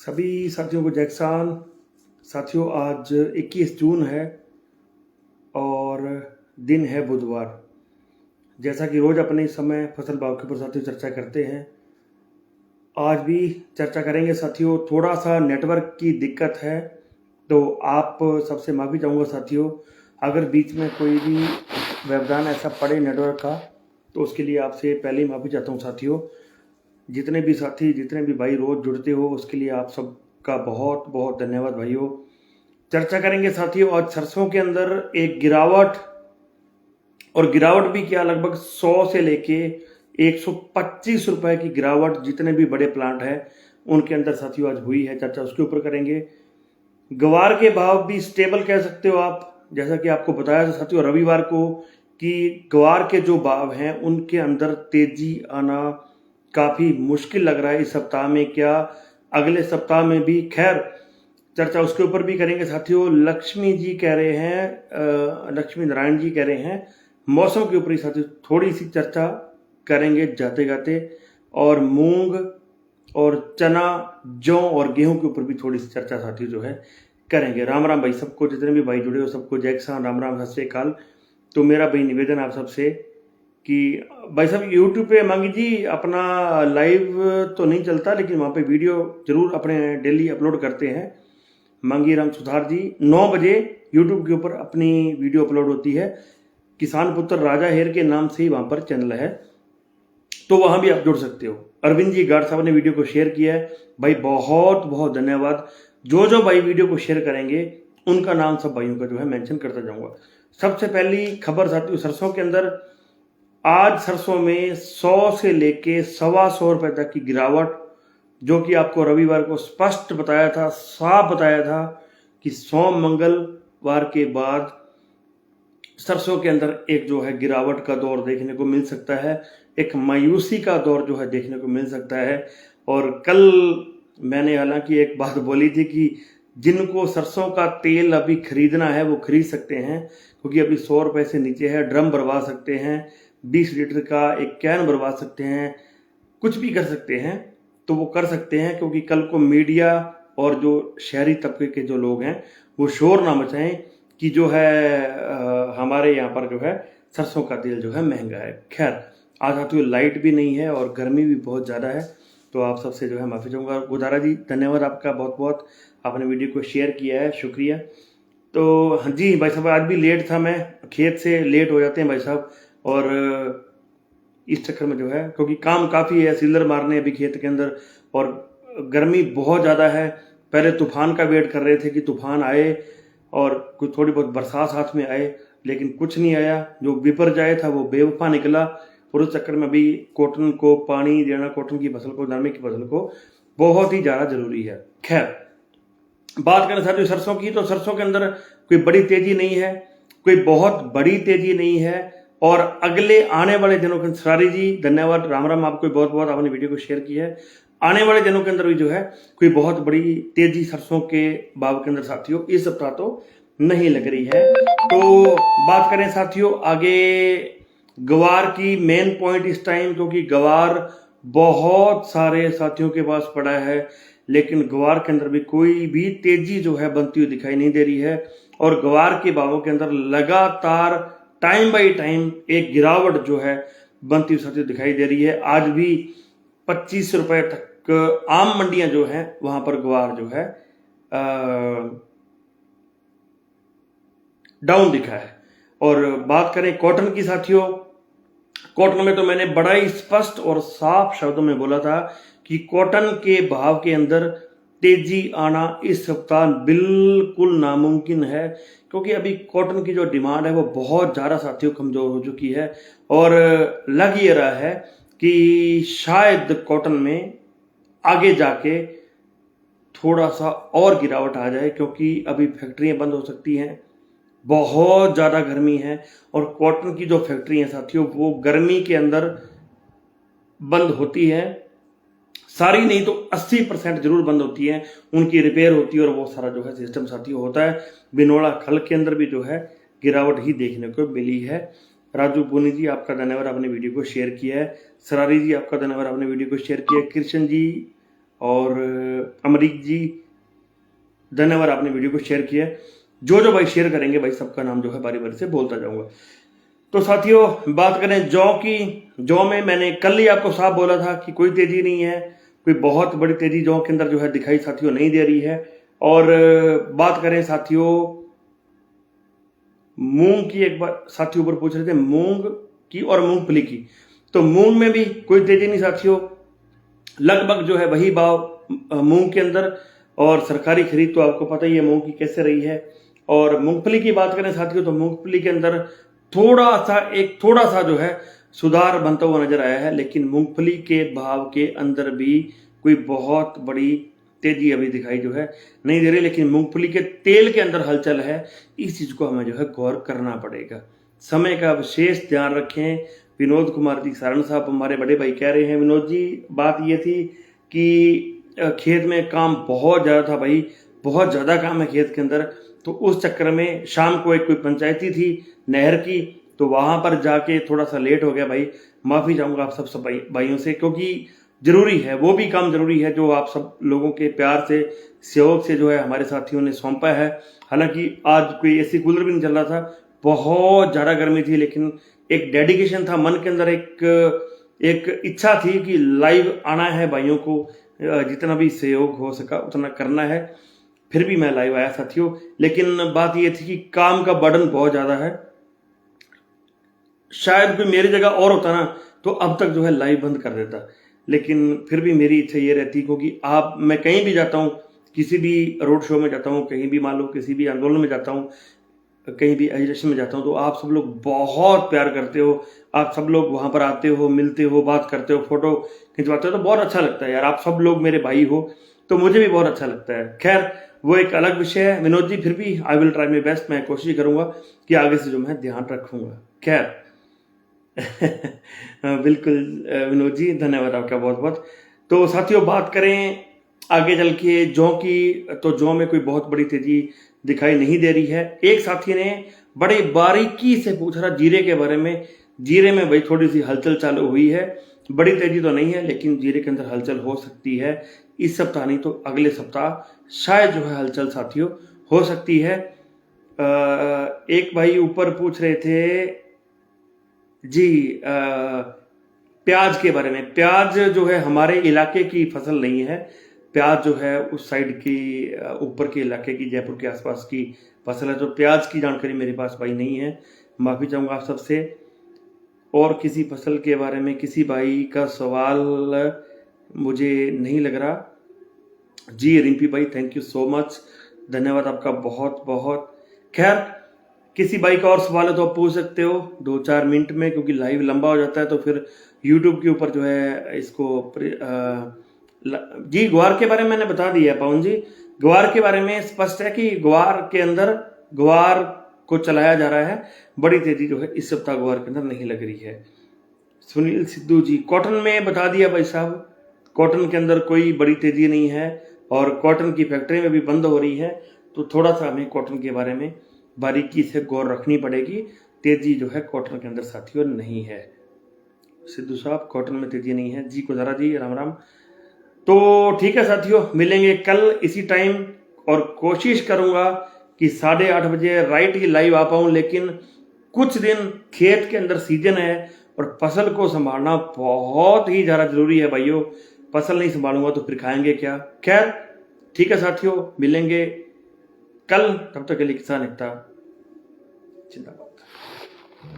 सभी साथियों को जैक्सान। साथियों, आज 21 जून है और दिन है बुधवार। जैसा कि रोज़ अपने इस समय फसल भाव के ऊपर साथियों चर्चा करते हैं, आज भी चर्चा करेंगे साथियों। थोड़ा सा नेटवर्क की दिक्कत है तो आप सबसे माफ़ी चाहूँगा साथियों। अगर बीच में कोई भी व्यवधान ऐसा पड़े नेटवर्क का तो उसके लिए आपसे पहले ही माफ़ी चाहता हूँ साथियों। जितने भी साथी, जितने भी भाई रोज़ जुड़ते हो, उसके लिए आप सबका बहुत बहुत धन्यवाद भाइयों। चर्चा करेंगे साथियों आज सरसों के अंदर एक गिरावट, और गिरावट भी क्या, लगभग 100 से लेके 125 रुपए की गिरावट जितने भी बड़े प्लांट हैं उनके अंदर साथियों आज हुई है। चर्चा उसके ऊपर करेंगे। ग्वार के भाव भी स्टेबल कह सकते हो आप। जैसा कि आपको बताया था साथियों रविवार को कि ग्वार के जो भाव हैं उनके अंदर तेजी आना काफ़ी मुश्किल लग रहा है इस सप्ताह में, क्या अगले सप्ताह में भी। खैर, चर्चा उसके ऊपर भी करेंगे साथियों। लक्ष्मी जी कह रहे हैं, लक्ष्मी नारायण जी कह रहे हैं मौसम के ऊपर ही साथियों थोड़ी सी चर्चा करेंगे जाते जाते, और मूंग और चना, जौ और गेहूं के ऊपर भी थोड़ी सी चर्चा साथियों जो है करेंगे। राम राम भाई सबको, जितने भी भाई जुड़े हो सबको जय किसान, राम राम, सत श्री अकाल। तो मेरा भाई निवेदन आप सबसे कि भाई साहब यूट्यूब पे मांगी जी अपना लाइव तो नहीं चलता, लेकिन वहाँ पे वीडियो जरूर अपने डेली अपलोड करते हैं। मांगी राम सुधार जी 9 बजे यूट्यूब के ऊपर अपनी वीडियो अपलोड होती है। किसान पुत्र राजा हेर के नाम से ही वहाँ पर चैनल है, तो वहाँ भी आप जुड़ सकते हो। अरविंद जी गार्ड साहब ने वीडियो को शेयर किया है, भाई बहुत बहुत धन्यवाद। जो जो भाई वीडियो को शेयर करेंगे उनका नाम सब भाइयों का जो है मेंशन करता जाऊंगा। सबसे पहली खबर साथियों सरसों के अंदर, आज सरसों में 100 से लेके 125 रुपए तक की गिरावट, जो कि आपको रविवार को स्पष्ट बताया था, साफ बताया था कि सोम मंगलवार के बाद सरसों के अंदर एक जो है गिरावट का दौर देखने को मिल सकता है, एक मायूसी का दौर जो है देखने को मिल सकता है। और कल मैंने हालांकि एक बात बोली थी कि जिनको सरसों का तेल अभी खरीदना है वो खरीद सकते हैं, क्योंकि अभी 100 रुपए से नीचे है। ड्रम भरवा सकते हैं, 20 लीटर का एक कैन भरवा सकते हैं, कुछ भी कर सकते हैं, तो वो कर सकते हैं। क्योंकि कल को मीडिया और जो शहरी तबके के जो लोग हैं वो शोर ना मचाएं कि जो है हमारे यहाँ पर जो है सरसों का तेल जो है महंगा है। खैर, आज साथियों लाइट भी नहीं है और गर्मी भी बहुत ज़्यादा है, तो आप सबसे जो है माफ़ी चाहूँगा। गुजारा जी धन्यवाद आपका बहुत बहुत, आपने वीडियो को शेयर किया है, शुक्रिया। तो हाँ जी भाई साहब, आज भी लेट था, मैं खेत से लेट हो जाते हैं भाई साहब, और इस चक्कर में जो है क्योंकि काम काफ़ी है, सीलर मारने अभी खेत के अंदर, और गर्मी बहुत ज़्यादा है। पहले तूफान का वेट कर रहे थे कि तूफान आए और कुछ थोड़ी बहुत बरसात साथ में आए, लेकिन कुछ नहीं आया। जो विपर्जय था वो बेवफा निकला, और उस चक्कर में अभी कॉटन को पानी देना, कॉटन की फसल को, नरमे की फसल को बहुत ही ज़्यादा जरूरी है। खैर, बात करें साथियों सरसों की, तो सरसों के अंदर कोई बड़ी तेजी नहीं है, कोई बहुत बड़ी तेजी नहीं है। और अगले आने वाले दिनों के सारी जी धन्यवाद, राम राम आपको बहुत बहुत, आपने वीडियो को शेयर किया है। आने वाले दिनों के अंदर भी जो है कोई बहुत बड़ी तेजी सरसों के भाव के अंदर साथियों इस सप्ताह तो नहीं लग रही है। तो बात करें साथियों आगे ग्वार की, मेन पॉइंट इस टाइम, क्योंकि ग्वार बहुत सारे साथियों के पास पड़ा है, लेकिन ग्वार के अंदर भी कोई भी तेजी जो है बनती हुई दिखाई नहीं दे रही है। और ग्वार के भावों के अंदर लगातार टाइम बाई टाइम एक गिरावट जो है बनती हुई साथियों दिखाई दे रही है। आज भी 25 रुपए तक आम मंडियां जो है वहां पर ग्वार जो है डाउन दिखा है। और बात करें कॉटन की साथियों, कॉटन में तो मैंने बड़ा ही स्पष्ट और साफ शब्दों में बोला था कि कॉटन के भाव के अंदर तेजी आना इस सप्ताह बिल्कुल नामुमकिन है, क्योंकि अभी कॉटन की जो डिमांड है वो बहुत ज़्यादा साथियों कमज़ोर हो चुकी है। और लग ये रहा है कि शायद कॉटन में आगे जाके थोड़ा सा और गिरावट आ जाए, क्योंकि अभी फैक्ट्रियां बंद हो सकती हैं, बहुत ज़्यादा गर्मी है। और कॉटन की जो फैक्ट्री है साथियों वो गर्मी के अंदर बंद होती है, सारी नहीं तो 80% जरूर बंद होती है, उनकी रिपेयर होती है, और वो सारा जो है सिस्टम साथियों होता है। बिनोड़ा खल के अंदर भी जो है गिरावट ही देखने को मिली है। राजू पुनी जी आपका धन्यवाद, आपने वीडियो को शेयर किया है। सरारी जी आपका धन्यवाद, आपने वीडियो को शेयर किया है। कृष्ण जी और अमरीक जी धन्यवाद, आपने वीडियो को शेयर किया। जो भाई शेयर करेंगे भाई सबका नाम जो है बारी बारी से बोलता जाऊंगा। तो साथियों बात करें जौ की, जौ में मैंने कल ही आपको साफ बोला था कि कोई तेजी नहीं है, कोई बहुत बड़ी तेजी जौ के अंदर जो है दिखाई साथियों नहीं दे रही है। और बात करें साथियों मूंग की, एक बार साथियों ऊपर पूछ रहे थे मूंग की और मूंगफली की, तो मूंग में भी कोई तेजी नहीं साथियों, लगभग जो है वही भाव मूंग के अंदर। और सरकारी खरीद तो आपको पता ही है मूंग की कैसे रही है। और मूंगफली की बात करें साथियों तो मूंगफली के अंदर थोड़ा सा जो है सुधार बनता हुआ नजर आया है, लेकिन मूंगफली के भाव के अंदर भी कोई बहुत बड़ी तेजी अभी दिखाई जो है नहीं दे रही। लेकिन मूंगफली के तेल के अंदर हलचल है, इस चीज को हमें जो है गौर करना पड़ेगा। समय का विशेष ध्यान रखें। विनोद कुमार जी सारण साहब हमारे बड़े भाई कह रहे हैं, विनोद जी बात ये थी कि खेत में काम बहुत ज्यादा था भाई, बहुत ज्यादा काम है खेत के अंदर, तो उस चक्कर में शाम को एक कोई पंचायती थी नहर की, तो वहां पर जाके थोड़ा सा लेट हो गया भाई। माफी चाहूंगा आप सब भाइयों से, क्योंकि जरूरी है, वो भी काम जरूरी है जो आप सब लोगों के प्यार से सहयोग से जो है हमारे साथियों ने सौंपा है। हालांकि आज कोई एसी कूलर भी नहीं चल रहा था, बहुत ज्यादा गर्मी थी, लेकिन एक डेडिकेशन था मन के अंदर, एक इच्छा थी कि लाइव आना है, भाइयों को जितना भी सहयोग हो सका उतना करना है। फिर भी मैं लाइव आया साथियों, लेकिन बात यह थी कि काम का बर्डन बहुत ज्यादा है। शायद कोई मेरी जगह और होता ना तो अब तक जो है लाइव बंद कर देता, लेकिन फिर भी मेरी इच्छा ये रहती, क्योंकि मैं कहीं भी जाता हूँ, किसी भी रोड शो में जाता हूँ, कहीं भी मान लो किसी भी आंदोलन में जाता हूँ, कहीं भी एजुकेशन में जाता हूँ, तो आप सब लोग बहुत प्यार करते हो, आप सब लोग वहां पर आते हो, मिलते हो, बात करते हो, फोटो खिंचवाते हो, तो बहुत अच्छा लगता है यार। आप सब लोग मेरे भाई हो तो मुझे भी बहुत अच्छा लगता है। खैर वो एक अलग विषय है विनोद जी, फिर भी I will try my best, मैं कोशिश करूंगा कि आगे से जो मैं ध्यान रखूंगा। खैर बिल्कुल विनोद जी धन्यवाद आपका बहुत बहुत। तो साथियों बात करें आगे चल के जौ की, तो जौ में कोई बहुत बड़ी तेजी दिखाई नहीं दे रही है। एक साथी ने बड़े बारीकी से पूछा था जीरे के बारे में, जीरे में भाई थोड़ी सी हलचल चालू हुई है, बड़ी तेजी तो नहीं है, लेकिन जीरे के अंदर हलचल हो सकती है। इस सप्ताह नहीं तो अगले सप्ताह शायद जो है हलचल साथियों हो सकती है। एक भाई ऊपर पूछ रहे थे जी प्याज के बारे में। प्याज जो है हमारे इलाके की फसल नहीं है, प्याज जो है उस साइड की ऊपर के इलाके की, जयपुर के आसपास की फसल है, तो प्याज की जानकारी मेरे पास भाई नहीं है, माफी चाहूंगा आप सबसे। और किसी फसल के बारे में किसी भाई का सवाल मुझे नहीं लग रहा। जी रिंपी भाई थैंक यू सो मच, धन्यवाद आपका बहुत बहुत। खैर किसी भाई का और सवाल है तो आप पूछ सकते हो 2-4 मिनट में, क्योंकि लाइव लंबा हो जाता है तो फिर यूट्यूब के ऊपर जो है इसको जी ग्वार के बारे में मैंने बता दिया पवन जी। ग्वार के बारे में स्पष्ट है कि ग्वार के अंदर ग्वार को चलाया जा रहा है, बड़ी तेजी जो है इस सप्ताह ग्वार के अंदर नहीं लग रही है। सुनील सिद्धू जी कॉटन में बता दिया भाई साहब, कॉटन के अंदर कोई बड़ी तेजी नहीं है और कॉटन की फैक्ट्री में भी बंद हो रही है, तो थोड़ा सा हमें कॉटन के बारे में बारीकी से गौर रखनी पड़ेगी। तेजी जो है कॉटन के अंदर साथियों नहीं है। सिद्धू साहब कॉटन में तेजी नहीं है जी, गुजारा जी राम राम। तो ठीक है साथियों, मिलेंगे कल इसी टाइम, और कोशिश करूंगा कि 8:30 बजे राइट ही लाइव आ पाऊं, लेकिन कुछ दिन खेत के अंदर सीजन है और फसल को संभालना बहुत ही ज्यादा जरूरी है भाइयों। फसल नहीं संभालूंगा तो फिर खाएंगे क्या। खैर ठीक है साथियों, मिलेंगे कल, तब तक के लिए किसान एकता जिंदाबाद।